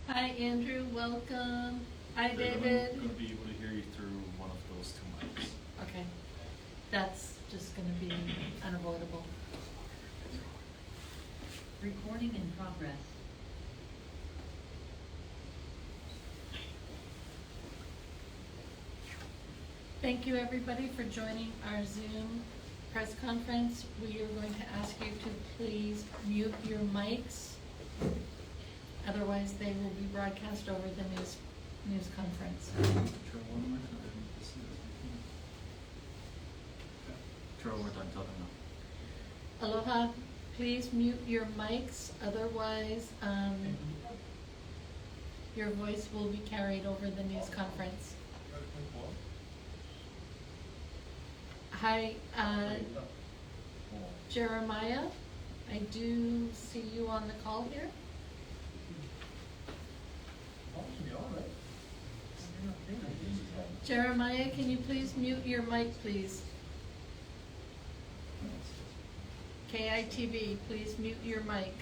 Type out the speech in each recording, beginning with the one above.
Hi, Andrew. Welcome. Hi, I'm David. going to be able to hear you through one of those two mics. Okay. That's just going to be unavoidable. Recording in progress. Thank you, everybody, for joining our Zoom press conference. We are going to ask you to please mute your mics. Otherwise, they will be broadcast over the news conference. Try one more time. Try one more time. Tell them now. Aloha, please mute your mics. Otherwise, your voice will be carried over the news conference. Hi, Jeremiah, I do see you on the call here. Jeremiah, can you please mute your mic, please? KITV, please mute your mic.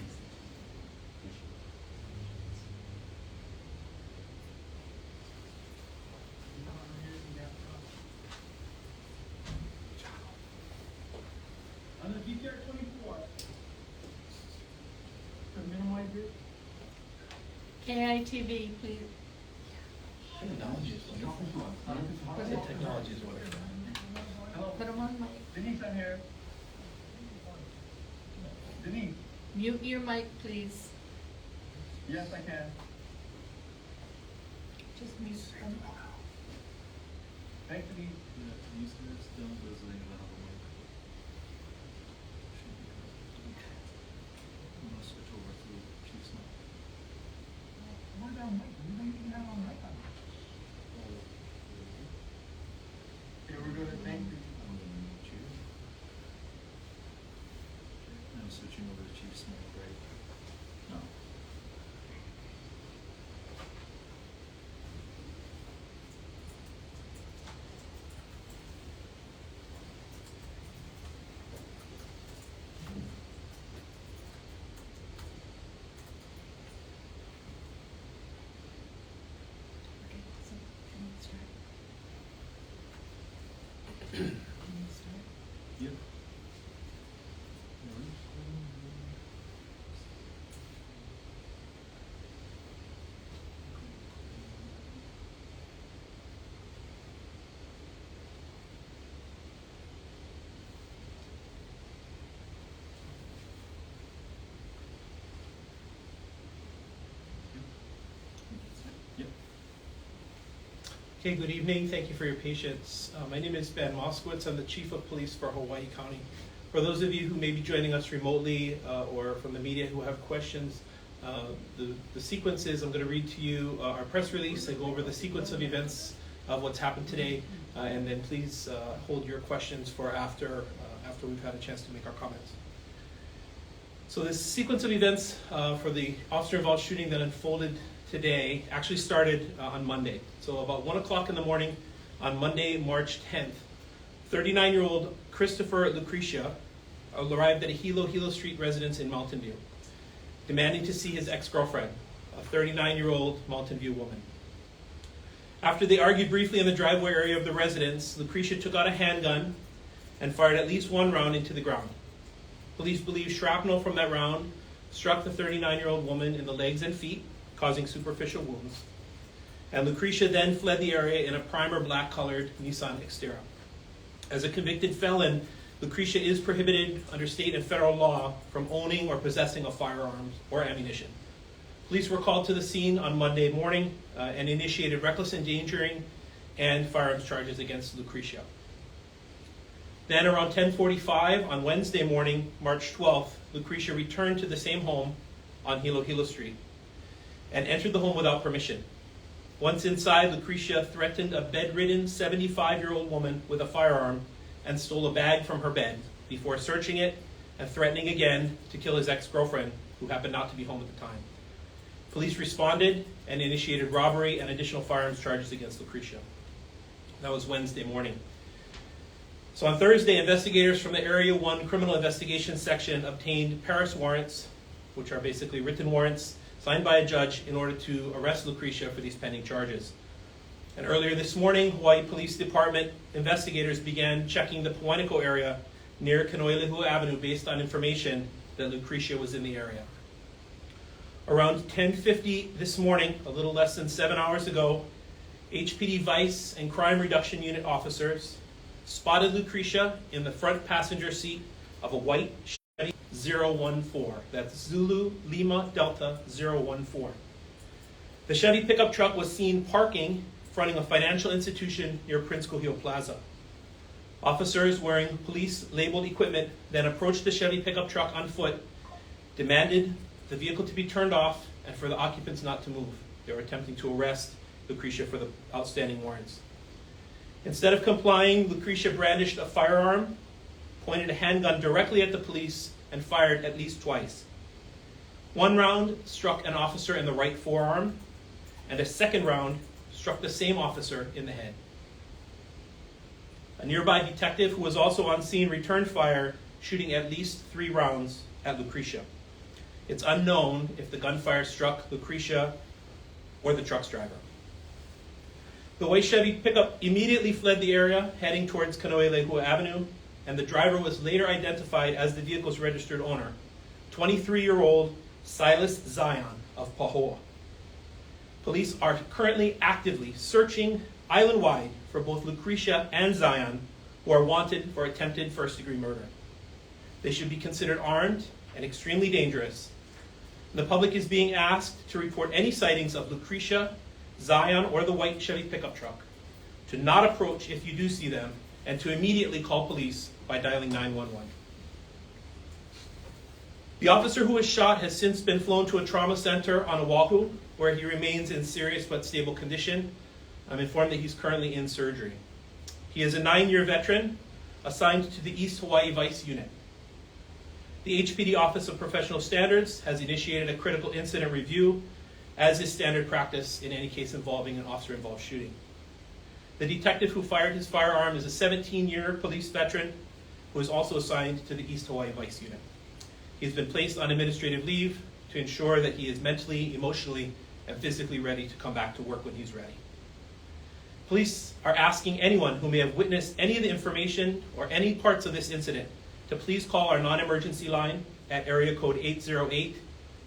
KITV, please. Technology is wonderful. Technology is wonderful. Put them on mic. Denise, I'm here. Denise, Mute your mic, please. yes, I can. Just mute them. Thanks, Denise. Yeah, use this down those things that have a mic. I'm going to switch over to Chief Snow. Where's that mic? You don't even have a mic on. Okay, we're gonna thank you. I'm going to mute you. I'm switching over to Chief Snow, right? No. Okay, so can you start? Can you start? Yep. Yep. Okay, good evening. Thank you for your patience. My name is Ben Moskowitz. I'm the Chief of Police for Hawaii County. For those of you who may be joining us remotely or from the media who have questions, the sequence is I'm going to read to you our press release and go over the sequence of events of what's happened today, and then please hold your questions for after we've had a chance to make our comments. So this sequence of events for the officer-involved shooting that unfolded today actually started on Monday. So about 1 o'clock in the morning on Monday, March 10th, 39-year-old Christopher Lucrisia arrived at a Hilohilo Street residence in Mountain View, demanding to see his ex-girlfriend, a 39-year-old Mountain View woman. After they argued briefly in the driveway area of the residence, Lucrisia took out a handgun and fired at least one round into the ground. Police believe shrapnel from that round struck the 39-year-old woman in the legs and feet, causing superficial wounds. And Lucrisia then fled the area in a primer black-colored Nissan Xterra. As a convicted felon, Lucrisia is prohibited under state and federal law from owning or possessing of firearms or ammunition. Police were called to the scene on Monday morning and initiated reckless endangering and firearms charges against Lucrisia. Then around 10:45 on Wednesday morning, March 12th, Lucrisia returned to the same home on Hilohilo Street and entered the home without permission. Once inside, Lucrisia threatened a bedridden 75-year-old woman with a firearm and stole a bag from her bed before searching it and threatening again to kill his ex-girlfriend, who happened not to be home at the time. Police responded and initiated robbery and additional firearms charges against Lucrisia. That was Wednesday morning. So on Thursday, investigators from the Area 1 Criminal Investigation Section obtained Paris warrants, which are basically written warrants signed by a judge in order to arrest Lucrisia for these pending charges. And earlier this morning, Hawaii Police Department investigators began checking the Pawaniko area near Hilohilo Avenue based on information that Lucrisia was in the area. Around 10:50 this morning, a little less than 7 hours ago, HPD Vice and Crime Reduction Unit officers spotted Lucrisia in the front passenger seat of a white Chevy 014. That's Zulu Lima Delta 014. The Chevy pickup truck was seen parking fronting a financial institution near Prince Kuhio Plaza. Officers wearing police-labeled equipment then approached the Chevy pickup truck on foot, demanded the vehicle to be turned off, and for the occupants not to move. They were attempting to arrest Lucrisia for the outstanding warrants. Instead of complying, Lucrisia brandished a firearm, pointed a handgun directly at the police, and fired at least twice. One round struck an officer in the right forearm, and a second round struck the same officer in the head. A nearby detective who was also on scene returned fire, shooting at least 3 rounds at Lucrisia. It's unknown if the gunfire struck Lucrisia or the truck's driver. The white Chevy pickup immediately fled the area, heading towards Kaneo'elehua Avenue, and the driver was later identified as the vehicle's registered owner, 23-year-old Silas Zion of Pahoa. Police are currently actively searching island-wide for both Lucrisia and Zion, who are wanted for attempted first-degree murder. They should be considered armed and extremely dangerous. The public is being asked to report any sightings of Lucrisia, Zion, or the white Chevy pickup truck, to not approach if you do see them, and to immediately call police by dialing 911. The officer who was shot has since been flown to a trauma center on Oahu, where he remains in serious but stable condition. I'm informed that he's currently in surgery. He is a 9-year veteran assigned to the East Hawaii Vice Unit. The HPD Office of Professional Standards has initiated a critical incident review, as is standard practice in any case involving an officer-involved shooting. The detective who fired his firearm is a 17-year police veteran who is also assigned to the East Hawaii Vice Unit. He's been placed on administrative leave to ensure that he is mentally, emotionally, and physically ready to come back to work when he's ready. Police are asking anyone who may have witnessed any of the information or any parts of this incident to please call our non-emergency line at area code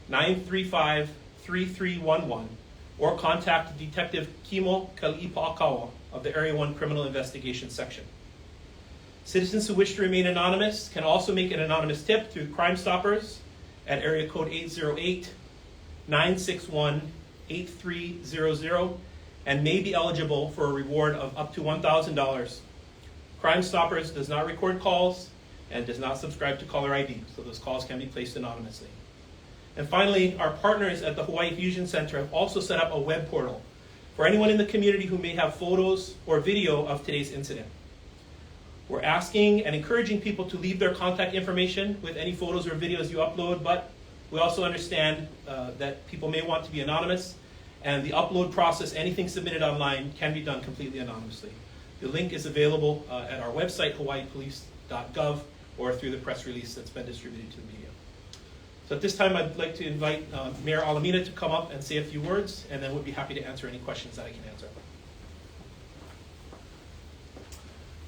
808-935-3311 or contact Detective Kimo Kali'ipa'akawa of the Area 1 Criminal Investigation Section. Citizens who wish to remain anonymous can also make an anonymous tip through Crime Stoppers at area code 808-961-8300 and may be eligible for a reward of up to $1,000. Crime Stoppers does not record calls and does not subscribe to caller ID, so those calls can be placed anonymously. And finally, our partners at the Hawaii Fusion Center have also set up a web portal for anyone in the community who may have photos or video of today's incident. We're asking and encouraging people to leave their contact information with any photos or videos you upload, but we also understand that people may want to be anonymous, and the upload process, anything submitted online, can be done completely anonymously. The link is available at our website, hawaiipolice.gov, or through the press release that's been distributed to the media. So at this time, I'd like to invite Mayor Alamina to come up and say a few words, and then we'll be happy to answer any questions that I can answer.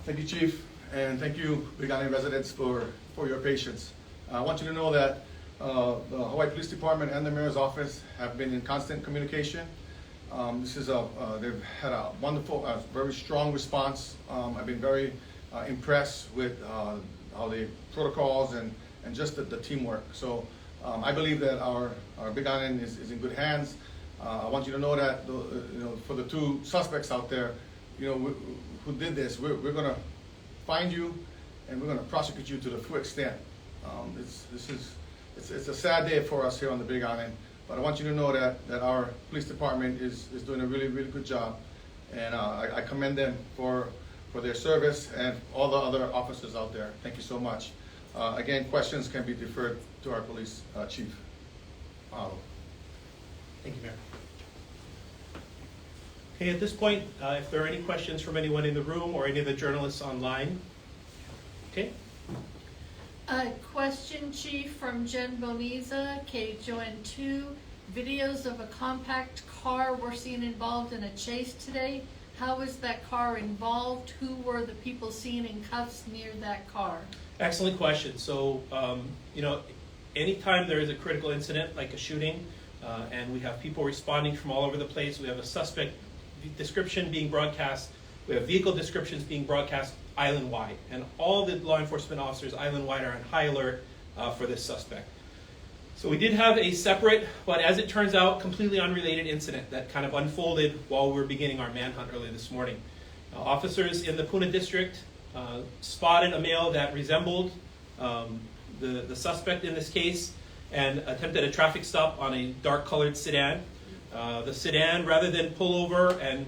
Thank you, Chief, and thank you, Big Island residents, for your patience. I want you to know that the Hawaii Police Department and the Mayor's Office have been in constant communication. They've had a wonderful, very strong response. I've been very impressed with how the protocols and just the teamwork. So I believe that our Big Island is in good hands. I want you to know that for the 2 suspects out there, who did this, we're going to find you and we're going to prosecute you to the full extent. It's a sad day for us here on the Big Island, but I want you to know that our police department is doing a really, really good job, and I commend them for their service and all the other officers out there. Thank you so much. Again, questions can be deferred to our police chief. Mahalo. Thank you, Mayor. Okay, at this point, if there are any questions from anyone in the room or any of the journalists online. Okay. A question, Chief, from Jen Boniza, KJON2. videos of a compact car were seen involved in a chase today. How was that car involved? Who were the people seen in cuffs near that car? Excellent question. So, anytime there is a critical incident like a shooting, and we have people responding from all over the place, we have a suspect description being broadcast, we have vehicle descriptions being broadcast island-wide, and all the law enforcement officers island-wide are on high alert for this suspect. So we did have a separate, but as it turns out, completely unrelated incident that kind of unfolded while we were beginning our manhunt early this morning. Officers in the Puna district spotted a male that resembled the suspect in this case and attempted a traffic stop on a dark-colored sedan. The sedan, rather than pull over and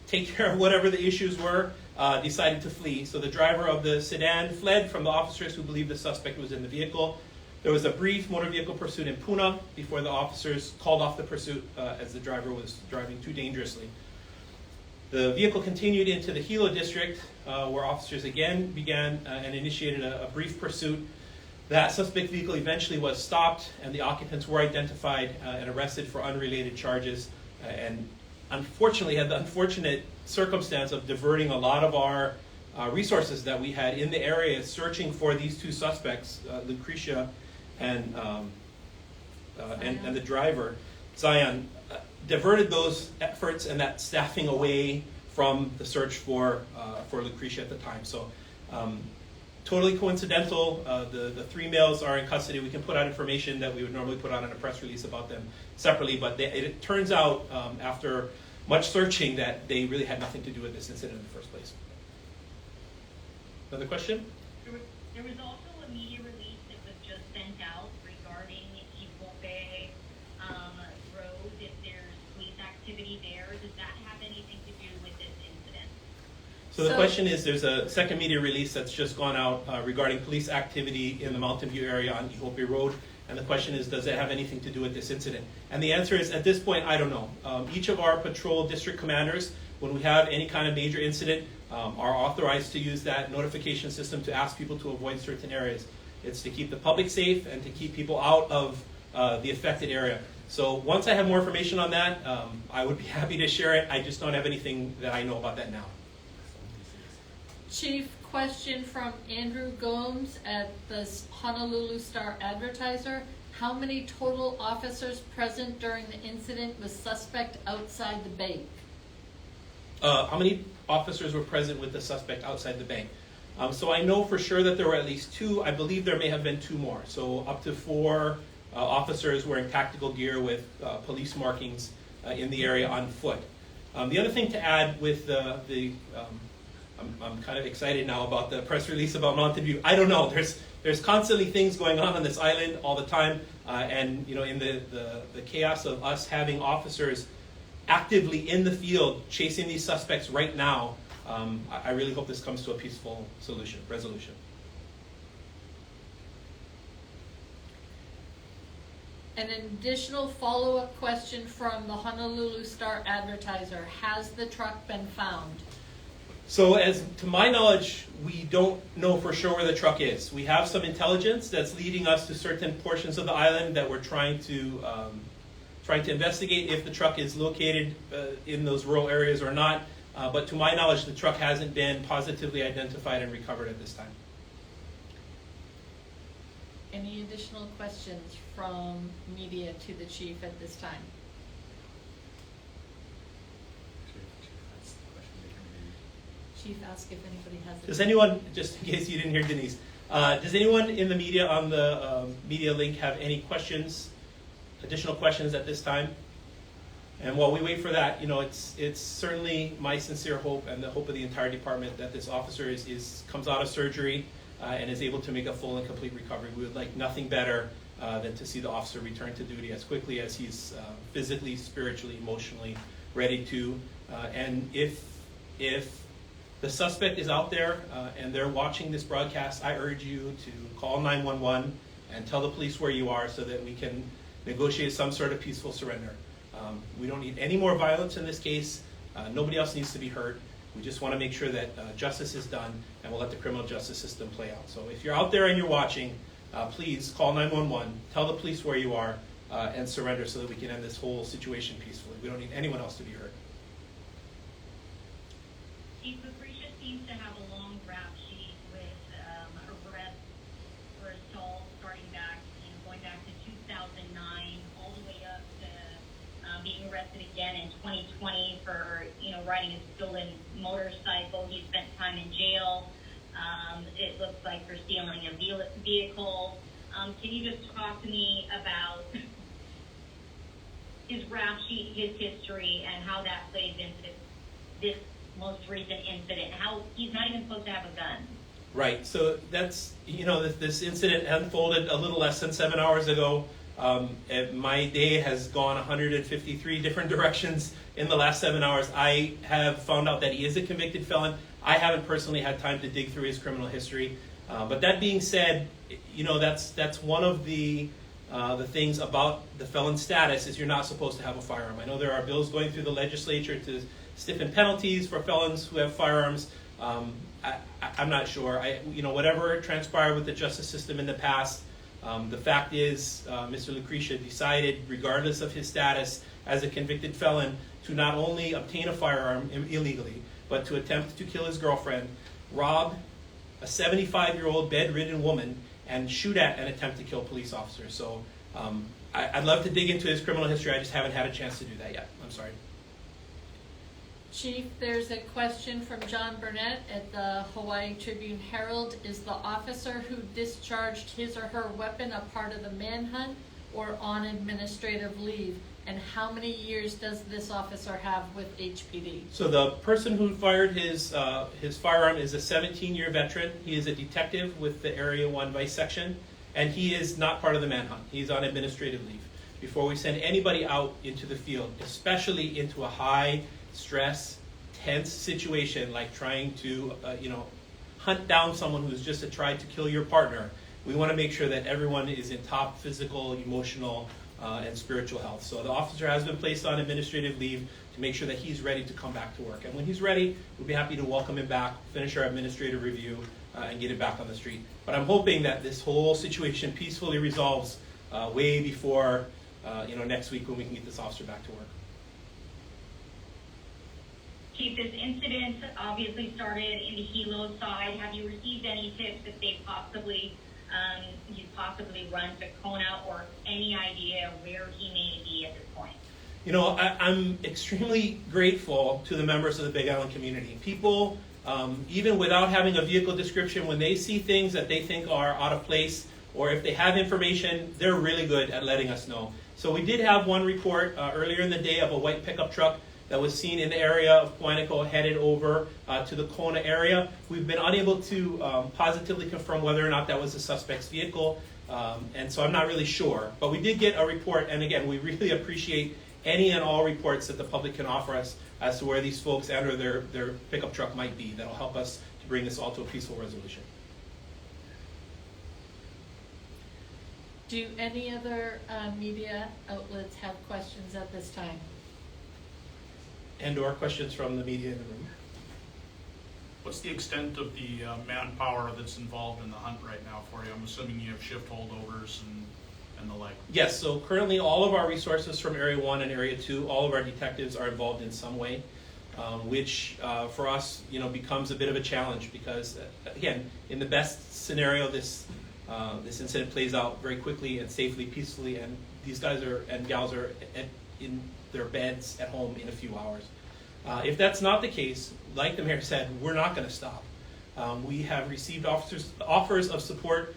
take care of whatever the issues were, decided to flee. So the driver of the sedan fled from the officers who believed the suspect was in the vehicle. There was a brief motor vehicle pursuit in Puna before the officers called off the pursuit as the driver was driving too dangerously. The vehicle continued into the Hilo district where officers again began and initiated a brief pursuit. That suspect vehicle eventually was stopped and the occupants were identified and arrested for unrelated charges and unfortunately had the unfortunate circumstance of diverting a lot of our resources that we had in the area searching for these two suspects, Lucrisia and the driver, Zion, diverted those efforts and that staffing away from the search for Lucrisia at the time. So totally coincidental. The three males are in custody. We can put out information that we would normally put out in a press release about them separately, but it turns out after much searching that they really had nothing to do with this incident in the first place. Another question? There was also a media release that was just sent out regarding Ipope Road, if there's police activity there. Does that have anything to do with this incident? So the question is, there's a second media release that's just gone out regarding police activity in the Mountain View area on Ihope Road. And the question is, does it have anything to do with this incident? And the answer is, at this point, I don't know. Each of our patrol district commanders, when we have any kind of major incident, are authorized to use that notification system to ask people to avoid certain areas. It's to keep the public safe and to keep people out of the affected area. So once I have more information on that, I would be happy to share it. I just don't have anything that I know about that now. Chief, question from Andrew Gomes at the Honolulu Star-Advertiser. How many total officers present during the incident with suspect outside the bank? How many officers were present with the suspect outside the bank? So I know for sure that there were at least two. I believe there may have been two more. So up to four officers wearing tactical gear with police markings in the area on foot. The other thing to add with I'm kind of excited now about the press release about Mountain View. I don't know. There's constantly things going on this island all the time, and in the chaos of us having officers actively in the field chasing these suspects right now, I really hope this comes to a peaceful resolution. An additional follow-up question from the Honolulu Star-Advertiser. Has the truck been found? So as to my knowledge, we don't know for sure where the truck is. We have some intelligence that's leading us to certain portions of the island that we're trying to investigate if the truck is located in those rural areas or not. But to my knowledge, the truck hasn't been positively identified and recovered at this time. Any additional questions from media to the chief at this time? Chief, ask if anybody has. Does anyone, just in case you didn't hear Denise, does anyone in the media on the media link have any questions, additional questions at this time? And while we wait for that, it's certainly my sincere hope and the hope of the entire department that this officer comes out of surgery and is able to make a full and complete recovery. We would like nothing better than to see the officer return to duty as quickly as he's physically, spiritually, emotionally ready to. And if the suspect is out there and they're watching this broadcast, I urge you to call 911 and tell the police where you are so that we can negotiate some sort of peaceful surrender. We don't need any more violence in this case. Nobody else needs to be hurt. We just want to make sure that justice is done, and we'll let the criminal justice system play out. So if you're out there and you're watching, please call 911, tell the police where you are, and surrender so that we can end this whole situation peacefully. We don't need anyone else to be hurt. Chief Lucrisia seems to have a long rap sheet with arrests for assault starting back, going back to 2009, all the way up to being arrested again in 2020 for, riding a stolen motorcycle. He spent time in jail. It looks like for stealing a vehicle. Can you just talk to me about his rap sheet, his history, and how that plays into this most recent incident? How he's not even supposed to have a gun. Right. So that's, this incident unfolded a little less than 7 hours ago. My day has gone 153 different directions in the last 7 hours. I have found out that he is a convicted felon. I haven't personally had time to dig through his criminal history. But that being said, that's one of the things about the felon status is you're not supposed to have a firearm. I know there are bills going through the legislature to stiffen penalties for felons who have firearms. I'm not sure. Whatever transpired with the justice system in the past, the fact is Mr. Lucrisia decided, regardless of his status as a convicted felon, to not only obtain a firearm illegally, but to attempt to kill his girlfriend, rob a 75-year-old bedridden woman, and shoot at and attempt to kill police officers. So I'd love to dig into his criminal history. I just haven't had a chance to do that yet. I'm sorry. Chief, there's a question from John Burnett at the Hawaii Tribune Herald. Is the officer who discharged his or her weapon a part of the manhunt or on administrative leave? And how many years does this officer have with HPD? So the person who fired his firearm is a 17-year veteran. He is a detective with the Area 1 Vice Section, and he is not part of the manhunt. He's on administrative leave. Before we send anybody out into the field, especially into a high-stress, tense situation like trying to hunt down someone who's just tried to kill your partner, we want to make sure that everyone is in top physical, emotional, and spiritual health. So the officer has been placed on administrative leave to make sure that he's ready to come back to work. And when he's ready, we'll be happy to welcome him back, finish our administrative review, and get him back on the street. But I'm hoping that this whole situation peacefully resolves way before next week when we can get this officer back to work. Chief, this incident obviously started in the Hilo side. Have you received any tips that they he's possibly run to Kona, or any idea where he may be at this point? I'm extremely grateful to the members of the Big Island community. People, even without having a vehicle description, when they see things that they think are out of place, or if they have information, they're really good at letting us know. So we did have one report earlier in the day of a white pickup truck that was seen in the area of Quantico headed over to the Kona area. We've been unable to positively confirm whether or not that was the suspect's vehicle, and so I'm not really sure. But we did get a report, and again, we really appreciate any and all reports that the public can offer us as to where these folks and or their pickup truck might be. That'll help us to bring this all to a peaceful resolution. Do any other media outlets have questions at this time? And or questions from the media in the room? What's the extent of the manpower that's involved in the hunt right now for you? I'm assuming you have shift holdovers and the like. Yes, so currently all of our resources from Area 1 and Area 2, all of our detectives are involved in some way, which for us, becomes a bit of a challenge because, again, in the best scenario, this incident plays out very quickly and safely, peacefully, and these guys and gals are in their beds at home in a few hours. If that's not the case, like the mayor said, we're not going to stop. We have received offers of support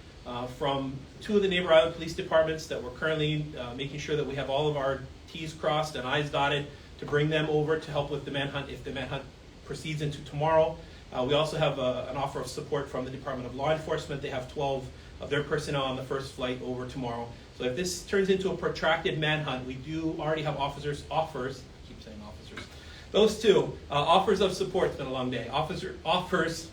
from 2 of the neighbor island police departments that we're currently making sure that we have all of our T's crossed and I's dotted to bring them over to help with the manhunt if the manhunt proceeds into tomorrow. We also have an offer of support from the Department of Law Enforcement. They have 12 of their personnel on the first flight over tomorrow. So if this turns into a protracted manhunt, we do already have offers, I keep saying officers, those 2, offers of support. It's been a long day. Offers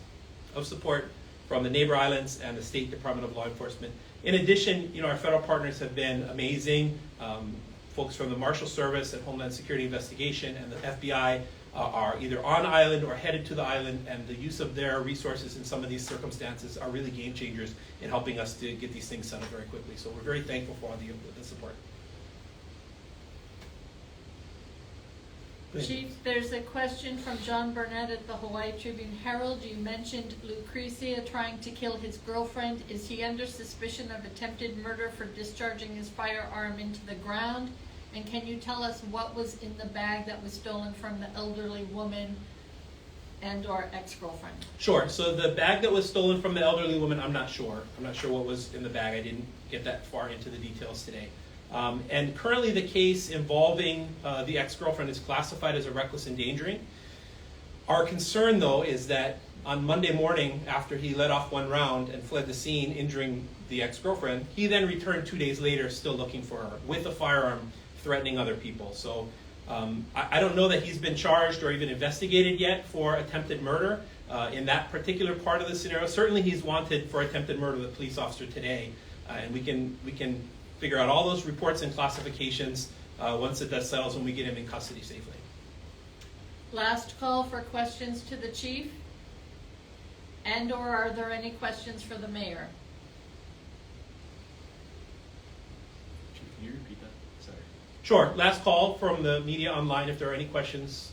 of support from the neighbor islands and the State Department of Law Enforcement. In addition, our federal partners have been amazing. Folks from the Marshal Service and Homeland Security Investigation and the FBI are either on island or headed to the island, and the use of their resources in some of these circumstances are really game changers in helping us to get these things settled very quickly. So we're very thankful for all the support. Chief, there's a question from John Burnett at the Hawaii Tribune Herald. You mentioned Lucrisia trying to kill his girlfriend. Is he under suspicion of attempted murder for discharging his firearm into the ground? And can you tell us what was in the bag that was stolen from the elderly woman and or ex-girlfriend? Sure. So the bag that was stolen from the elderly woman, I'm not sure. I'm not sure what was in the bag. I didn't get that far into the details today. And currently the case involving the ex-girlfriend is classified as a reckless endangering. Our concern, though, is that on Monday morning, after he let off one round and fled the scene, injuring the ex-girlfriend, he then returned 2 days later still looking for her with a firearm, threatening other people. So I don't know that he's been charged or even investigated yet for attempted murder in that particular part of the scenario. Certainly he's wanted for attempted murder of the police officer today, and we can figure out all those reports and classifications once the dust settles and we get him in custody safely. Last call for questions to the chief. And or are there any questions for the mayor? Chief, can you repeat that? Sorry. Sure. Last call from the media online if there are any questions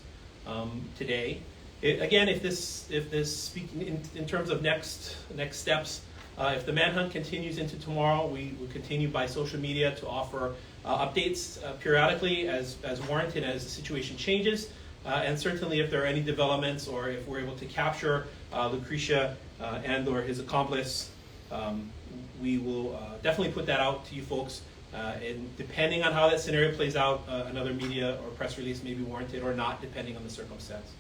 today. Again, if this speaking in terms of next steps, if the manhunt continues into tomorrow, we will continue by social media to offer updates periodically as warranted as the situation changes. And certainly if there are any developments or if we're able to capture Lucrisia and or his accomplice, we will definitely put that out to you folks. And depending on how that scenario plays out, another media or press release may be warranted or not, depending on the circumstance.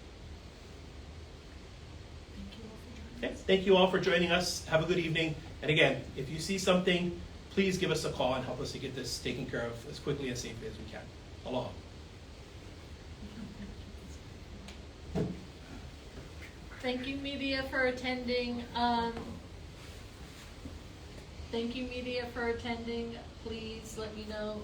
Okay. Thank you all for joining us. Have a good evening. And again, if you see something, please give us a call and help us to get this taken care of as quickly and safely as we can. Aloha. Thank you, media, for attending. Thank you, media, for attending. Please let me know